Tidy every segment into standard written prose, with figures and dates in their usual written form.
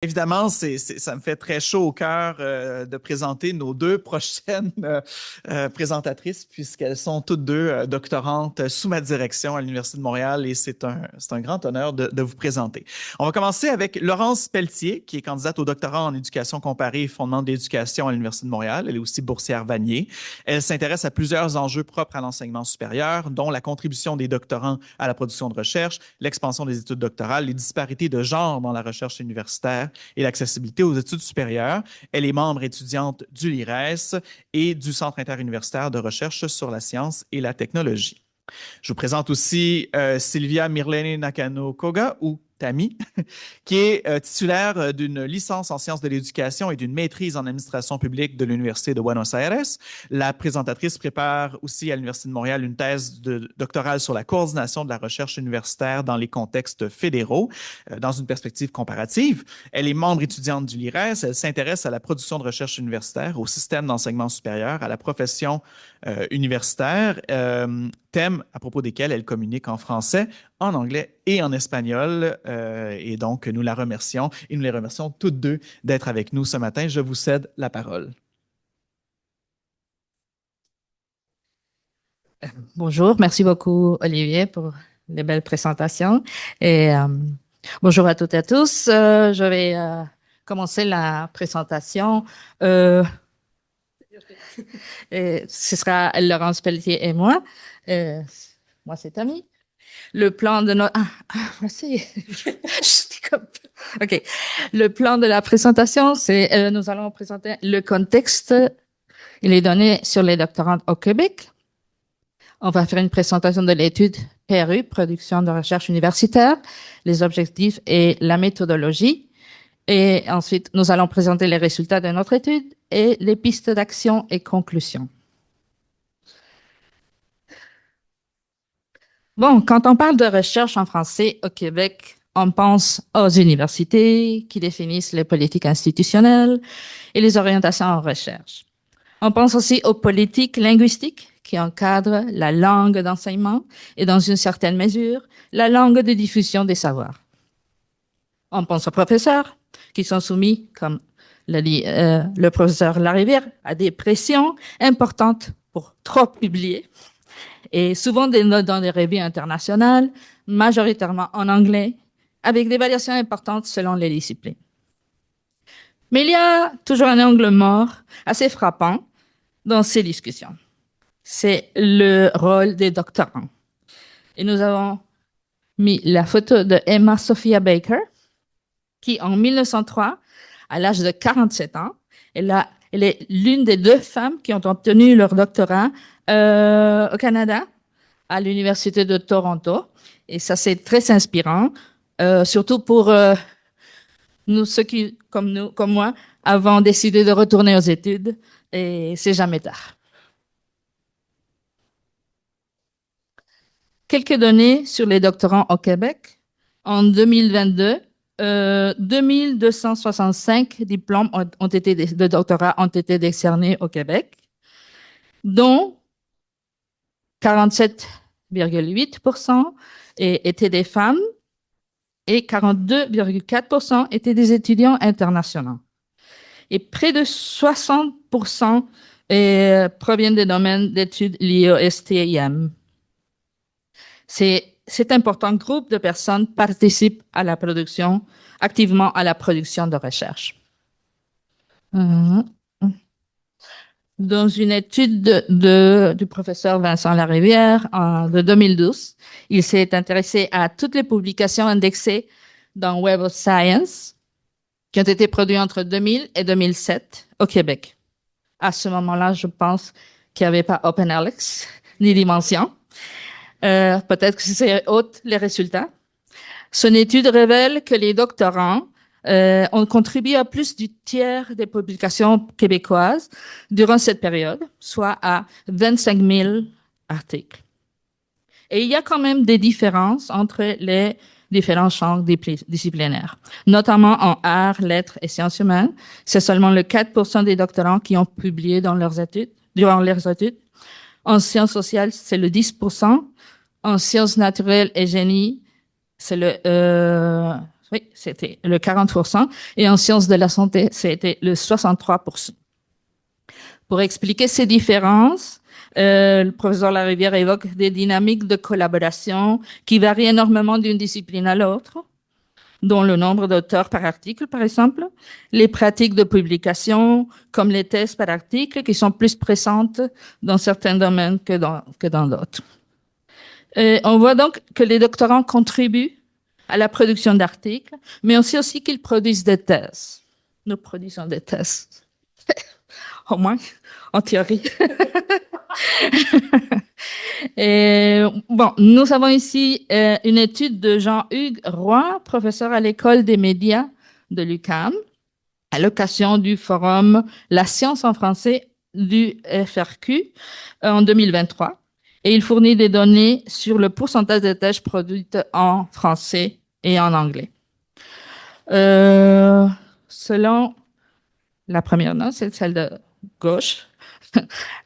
Évidemment, ça me fait très chaud au cœur de présenter nos deux prochaines présentatrices, puisqu'elles sont toutes deux doctorantes sous ma direction à l'Université de Montréal et c'est un grand honneur de vous présenter. On va commencer avec Laurence Pelletier, qui est candidate au doctorat en éducation comparée et fondement de l'éducation à l'Université de Montréal. Elle est aussi boursière Vanier. Elle s'intéresse à plusieurs enjeux propres à l'enseignement supérieur, dont la contribution des doctorants à la production de recherche, l'expansion des études doctorales, les disparités de genre dans la recherche universitaire et l'accessibilité aux études supérieures. Elle est membre étudiante du LIRES et du Centre interuniversitaire de recherche sur la science et la technologie. Je vous présente aussi Sylvia Mirlene Nakano-Koga, ou Tami, qui est titulaire d'une licence en sciences de l'éducation et d'une maîtrise en administration publique de l'Université de Buenos Aires. La présentatrice prépare aussi à l'Université de Montréal une thèse doctorale sur la coordination de la recherche universitaire dans les contextes fédéraux, dans une perspective comparative. Elle est membre étudiante du LIRES. Elle s'intéresse à la production de recherche universitaire, au système d'enseignement supérieur, à la profession universitaire, thèmes à propos desquels elle communique en français, en anglais et en espagnol. Et donc, nous la remercions et nous les remercions toutes deux d'être avec nous ce matin. Je vous cède la parole. Bonjour, merci beaucoup Olivier pour les belles présentations. Et bonjour à toutes et à tous. Je vais commencer la présentation. Et ce sera Laurence Pelletier et moi. Moi, c'est Tammy. Le plan de notre... merci. OK. Le plan de la présentation, c'est nous allons présenter le contexte. Il est donné sur les doctorants au Québec. On va faire une présentation de l'étude PRU, Production de recherche universitaire, les objectifs et la méthodologie. Et ensuite, nous allons présenter les résultats de notre étude et les pistes d'action et conclusions. Bon, quand on parle de recherche en français au Québec, on pense aux universités qui définissent les politiques institutionnelles et les orientations en recherche. On pense aussi aux politiques linguistiques qui encadrent la langue d'enseignement et, dans une certaine mesure, la langue de diffusion des savoirs. On pense aux professeurs qui sont soumis, comme l'a dit le professeur Larivière, à des pressions importantes pour trop publier et souvent des notes dans des revues internationales, majoritairement en anglais, avec des variations importantes selon les disciplines. Mais il y a toujours un angle mort assez frappant dans ces discussions. C'est le rôle des doctorants. Et nous avons mis la photo de Emma Sophia Baker, qui en 1903, à l'âge de 47 ans, elle est l'une des 2 femmes qui ont obtenu leur doctorat au Canada, à l'Université de Toronto. Et ça, c'est très inspirant, surtout pour nous, ceux qui, comme moi, avons décidé de retourner aux études, et c'est jamais tard. Quelques données sur les doctorants au Québec. En 2022, 2265 diplômes de doctorat ont été décernés au Québec, dont 47,8% étaient des femmes et 42,4% étaient des étudiants internationaux. Et près de 60% proviennent des domaines d'études liés au STIM. Cet important groupe de personnes participe à la production, activement à la production de recherche. Dans une étude du professeur Vincent Larivière de 2012, il s'est intéressé à toutes les publications indexées dans Web of Science qui ont été produites entre 2000 et 2007 au Québec. À ce moment-là, je pense qu'il n'y avait pas OpenAlex ni Dimension. Peut-être que c'est haute les résultats. Son étude révèle que les doctorants ont contribué à plus du tiers des publications québécoises durant cette période, soit à 25 000 articles. Et il y a quand même des différences entre les différents champs disciplinaires, notamment en arts, lettres et sciences humaines. C'est seulement le 4% des doctorants qui ont publié durant leurs études. En sciences sociales, c'est le 10%. En sciences naturelles et génie, c'est oui, c'était le 40%. Et en sciences de la santé, c'était le 63%. Pour expliquer ces différences, le professeur Larivière évoque des dynamiques de collaboration qui varient énormément d'une discipline à l'autre, dont le nombre d'auteurs par article, par exemple, les pratiques de publication, comme les thèses par article, qui sont plus présentes dans certains domaines que dans d'autres. On voit donc que les doctorants contribuent à la production d'articles, mais aussi qu'ils produisent des thèses. Nous produisons des thèses. Au moins, en théorie. Et, bon, nous avons ici une étude de Jean-Hugues Roy, professeur à l'école des médias de l'UQAM, à l'occasion du forum La science en français du FRQ en 2023. Et il fournit des données sur le pourcentage de thèses produites en français et en anglais. Selon la première note, c'est celle de gauche,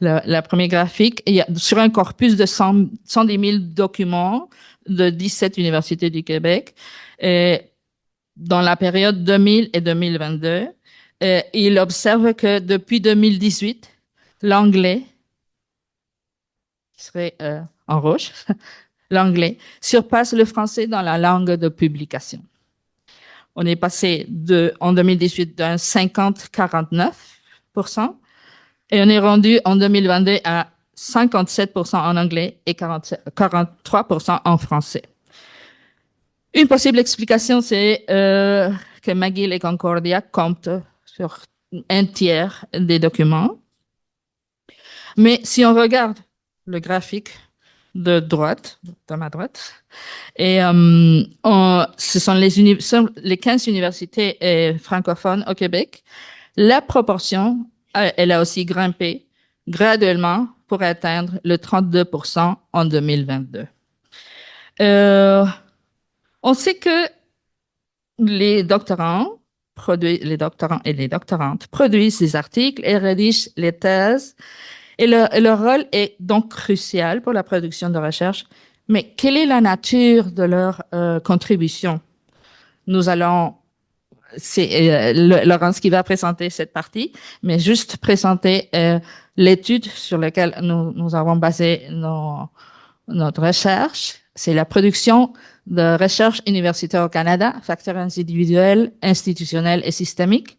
la première graphique, il y a, sur un corpus de 110 000 documents de 17 universités du Québec, dans la période 2000 et 2022, il observe que depuis 2018, l'anglais, qui serait en rouge, l'anglais surpasse le français dans la langue de publication. On est passé en 2018 d'un 50-49%, et on est rendu en 2022 à 57% en anglais et 43% en français. Une possible explication, c'est que McGill et Concordia comptent sur un tiers des documents. Mais si on regarde le graphique de ma droite, et ce sont les 15 universités francophones au Québec, la proportion, elle a aussi grimpé graduellement pour atteindre le 32% en 2022. On sait que les doctorants et les doctorantes produisent des articles et rédigent les thèses, et leur rôle est donc crucial pour la production de recherche. Mais quelle est la nature de leur contribution? Nous allons, c'est Laurence qui va présenter cette partie, mais juste présenter l'étude sur laquelle nous avons basé notre recherche. C'est la production de recherche universitaire au Canada, facteurs individuels, institutionnels et systémiques,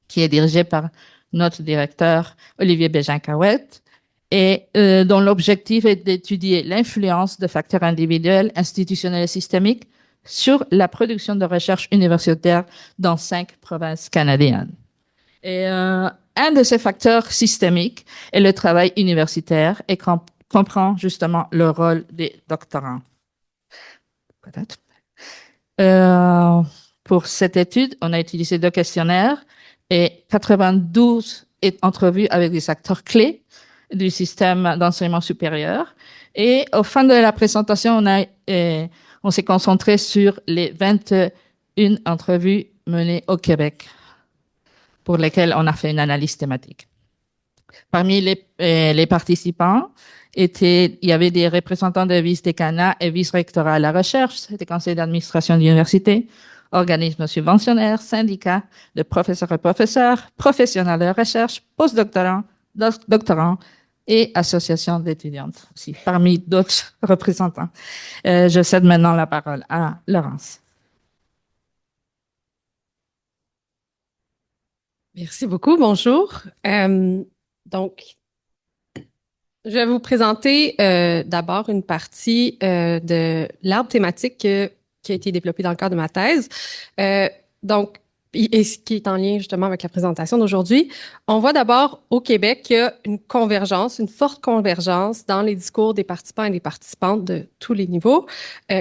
qui est dirigée par notre directeur Olivier Bégin-Cahouette, et dont l'objectif est d'étudier l'influence de facteurs individuels, institutionnels et systémiques sur la production de recherche universitaire dans 5 provinces canadiennes. Et un de ces facteurs systémiques est le travail universitaire et comprend justement le rôle des doctorants. Peut-être. Pour cette étude, on a utilisé 2 questionnaires et 92 entrevues avec des acteurs clés du système d'enseignement supérieur. Et au fin de la présentation, on s'est concentré sur les 21 entrevues menées au Québec, pour lesquelles on a fait une analyse thématique. Parmi les participants, il y avait des représentants de vice-décanat et vice-rectorat à la recherche, des conseils d'administration d'université, organismes subventionnaires, syndicats de professeurs et professeurs, professionnels de recherche, postdoctorants, doctorants et associations d'étudiantes aussi, parmi d'autres représentants. Je cède maintenant la parole à Laurence. Merci beaucoup. Bonjour. Donc, je vais vous présenter d'abord une partie de l'arbre thématique qui a été développé dans le cadre de ma thèse. Donc, et ce qui est en lien justement avec la présentation d'aujourd'hui. On voit d'abord au Québec qu'il y a une convergence, une forte convergence dans les discours des participants et des participantes de tous les niveaux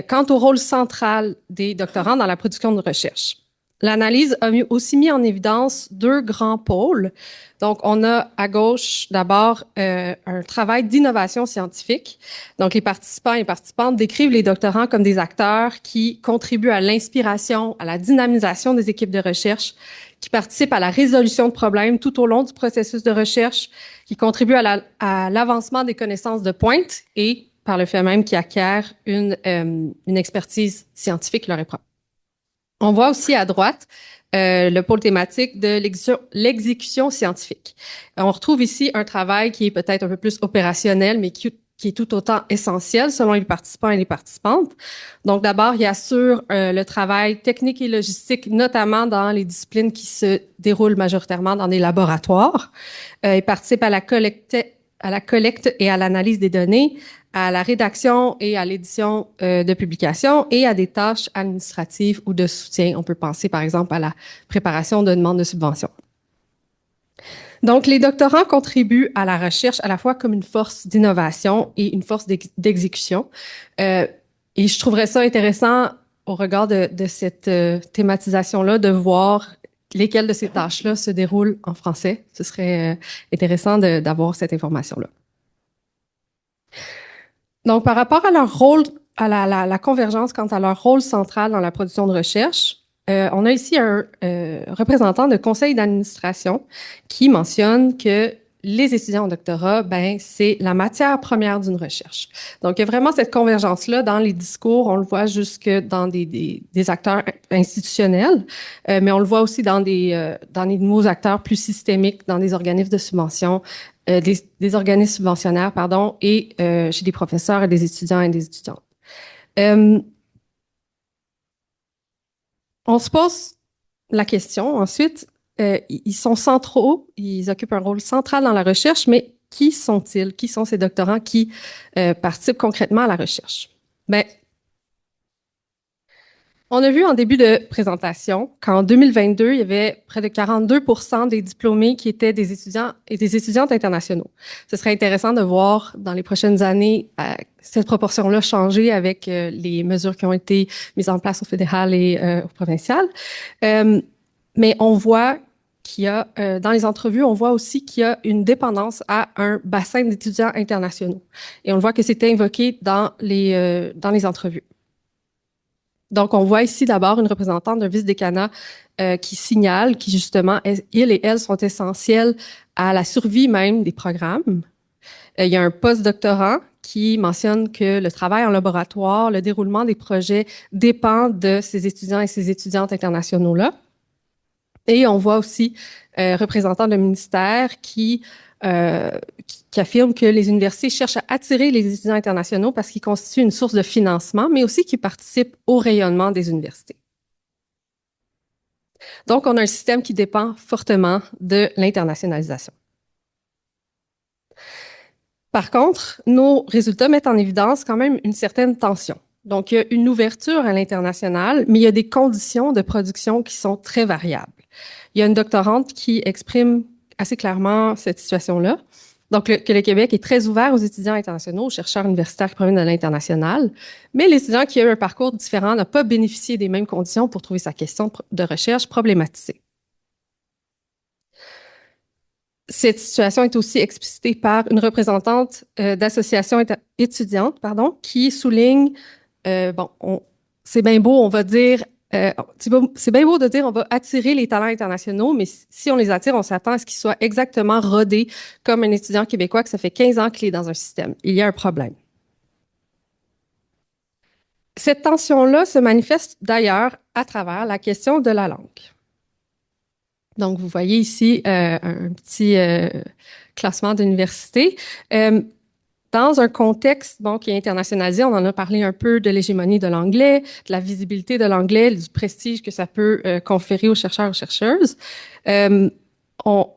quant au rôle central des doctorants dans la production de recherche. L'analyse a aussi mis en évidence 2 grands pôles. Donc, on a à gauche d'abord un travail d'innovation scientifique. Donc, les participants et participantes décrivent les doctorants comme des acteurs qui contribuent à l'inspiration, à la dynamisation des équipes de recherche, qui participent à la résolution de problèmes tout au long du processus de recherche, qui contribuent à l'avancement des connaissances de pointe et, par le fait même, qui acquièrent une expertise scientifique leur est propre. On voit aussi à droite le pôle thématique de l'exécution scientifique. On retrouve ici un travail qui est peut-être un peu plus opérationnel, mais qui est tout autant essentiel selon les participants et les participantes. Donc, d'abord, il assure le travail technique et logistique, notamment dans les disciplines qui se déroulent majoritairement dans des laboratoires. Il participe à la collecte et à l'analyse des données, à la rédaction et à l'édition de publications et à des tâches administratives ou de soutien. On peut penser, par exemple, à la préparation de demandes de subventions. Donc, les doctorants contribuent à la recherche à la fois comme une force d'innovation et une force d'exécution. Et je trouverais ça intéressant au regard de cette thématisation-là, de voir lesquelles de ces tâches-là se déroulent en français. Ce serait intéressant d'avoir cette information-là. Donc, par rapport à leur rôle, à la convergence quant à leur rôle central dans la production de recherche, on a ici un représentant de conseil d'administration qui mentionne que les étudiants en doctorat, c'est la matière première d'une recherche. Donc, il y a vraiment cette convergence-là dans les discours. On le voit jusque dans des acteurs institutionnels, mais on le voit aussi dans des nouveaux acteurs plus systémiques, dans des organismes de subvention, des organismes subventionnaires, et chez des professeurs et des étudiants et des étudiantes. On se pose la question ensuite, ils sont centraux, ils occupent un rôle central dans la recherche, mais qui sont-ils? Qui sont ces doctorants qui participent concrètement à la recherche? On a vu en début de présentation qu'en 2022, il y avait près de 42% des diplômés qui étaient des étudiants et des étudiantes internationaux. Ce serait intéressant de voir dans les prochaines années cette proportion-là changer avec les mesures qui ont été mises en place au fédéral et au provincial. Mais on voit qu'il y a, dans les entrevues, on voit aussi qu'il y a une dépendance à un bassin d'étudiants internationaux. Et on le voit que c'était invoqué dans les entrevues. Donc, on voit ici d'abord une représentante d'un vice-décanat qui signale qui, justement, ils et elles sont essentiels à la survie même des programmes. Il y a un post-doctorant qui mentionne que le travail en laboratoire, le déroulement des projets dépend de ces étudiants et ces étudiantes internationaux-là. Et on voit aussi représentant de ministère qui affirme que les universités cherchent à attirer les étudiants internationaux parce qu'ils constituent une source de financement, mais aussi qu'ils participent au rayonnement des universités. Donc, on a un système qui dépend fortement de l'internationalisation. Par contre, nos résultats mettent en évidence quand même une certaine tension. Donc, il y a une ouverture à l'international, mais il y a des conditions de production qui sont très variables. Il y a une doctorante qui exprime assez clairement cette situation-là. Donc, que le Québec est très ouvert aux étudiants internationaux, aux chercheurs universitaires qui proviennent de l'international, mais l'étudiant qui a eu un parcours différent n'a pas bénéficié des mêmes conditions pour trouver sa question de recherche problématisée. Cette situation est aussi explicitée par une représentante d'association étudiante, qui souligne, c'est bien beau, on va dire, c'est bien beau de dire on va attirer les talents internationaux, mais si on les attire, on s'attend à ce qu'ils soient exactement rodés comme un étudiant québécois que ça fait 15 ans qu'il est dans un système. Il y a un problème. Cette tension-là se manifeste d'ailleurs à travers la question de la langue. Donc, vous voyez ici un petit classement d'universités. Dans un contexte qui est internationalisé, on en a parlé un peu de l'hégémonie de l'anglais, de la visibilité de l'anglais, du prestige que ça peut conférer aux chercheurs et aux chercheuses. On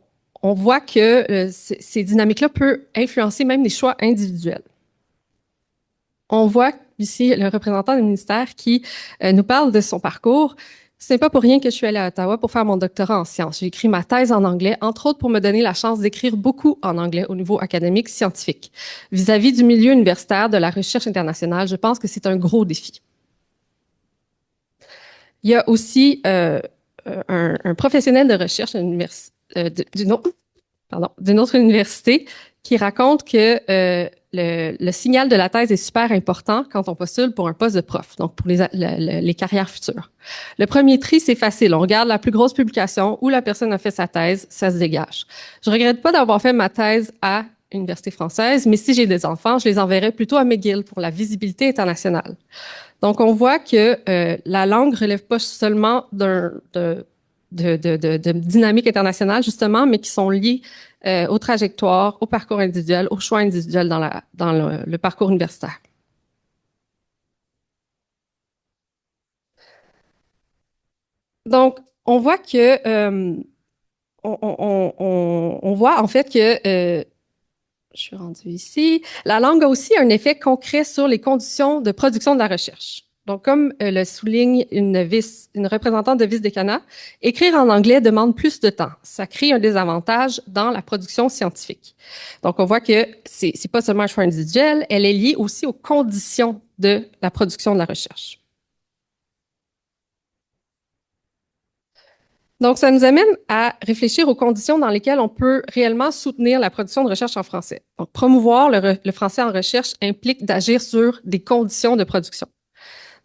voit que ces dynamiques-là peuvent influencer même des choix individuels. On voit ici le représentant du ministère qui nous parle de son parcours. Ce n'est pas pour rien que je suis allée à Ottawa pour faire mon doctorat en sciences. J'ai écrit ma thèse en anglais, entre autres pour me donner la chance d'écrire beaucoup en anglais au niveau académique scientifique. Vis-à-vis du milieu universitaire, de la recherche internationale, je pense que c'est un gros défi. Il y a aussi un professionnel de recherche d'une autre université qui raconte que le signal de la thèse est super important quand on postule pour un poste de prof, donc pour les carrières futures. Le premier tri, c'est facile. On regarde la plus grosse publication où la personne a fait sa thèse, ça se dégage. Je regrette pas d'avoir fait ma thèse à université française, mais si j'ai des enfants, je les enverrai plutôt à McGill pour la visibilité internationale. Donc, on voit que la langue relève pas seulement de dynamique internationale, justement, mais qui sont liées aux trajectoires, au parcours individuel, aux choix individuels dans le parcours universitaire. Donc, on voit que on voit en fait que je suis rendue ici. La langue a aussi un effet concret sur les conditions de production de la recherche. Donc, comme le souligne une représentante de Vice-Décanat, écrire en anglais demande plus de temps. Ça crée un désavantage dans la production scientifique. Donc, on voit que c'est pas seulement un choix individuel, elle est liée aussi aux conditions de la production de la recherche. Donc, ça nous amène à réfléchir aux conditions dans lesquelles on peut réellement soutenir la production de recherche en français. Donc, promouvoir le français en recherche implique d'agir sur des conditions de production.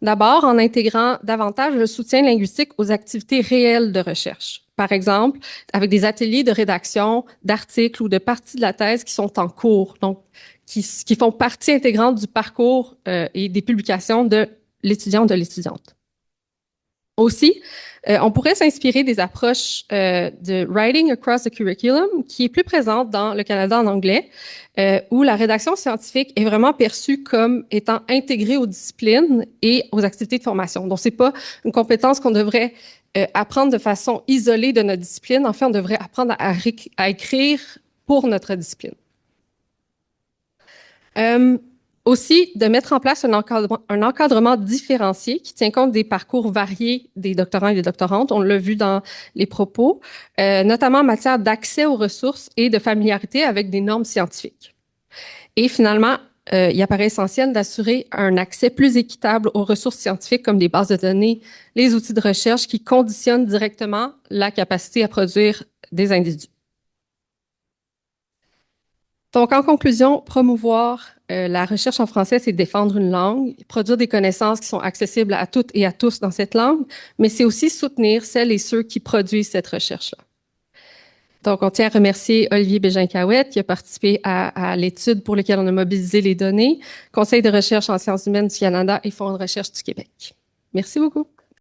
D'abord, en intégrant davantage le soutien linguistique aux activités réelles de recherche. Par exemple, avec des ateliers de rédaction, d'articles ou de parties de la thèse qui sont en cours, donc qui font partie intégrante du parcours et des publications de l'étudiant ou de l'étudiante. Aussi, on pourrait s'inspirer des approches de Writing Across the Curriculum, qui est plus présente dans le Canada en anglais, où la rédaction scientifique est vraiment perçue comme étant intégrée aux disciplines et aux activités de formation. Donc, c'est pas une compétence qu'on devrait apprendre de façon isolée de notre discipline. En fait, on devrait apprendre à écrire pour notre discipline. Aussi, de mettre en place un encadrement différencié qui tient compte des parcours variés des doctorants et des doctorantes. On l'a vu dans les propos, notamment en matière d'accès aux ressources et de familiarité avec des normes scientifiques. Et finalement, il apparaît essentiel d'assurer un accès plus équitable aux ressources scientifiques comme des bases de données, les outils de recherche qui conditionnent directement la capacité à produire des individus. Donc, en conclusion, promouvoir la recherche en français, c'est défendre une langue, produire des connaissances qui sont accessibles à toutes et à tous dans cette langue, mais c'est aussi soutenir celles et ceux qui produisent cette recherche-là. Donc, on tient à remercier Olivier Bégin-Cahouette qui a participé à l'étude pour laquelle on a mobilisé les données, Conseil de recherche en sciences humaines du Canada et Fonds de recherche du Québec. Merci beaucoup.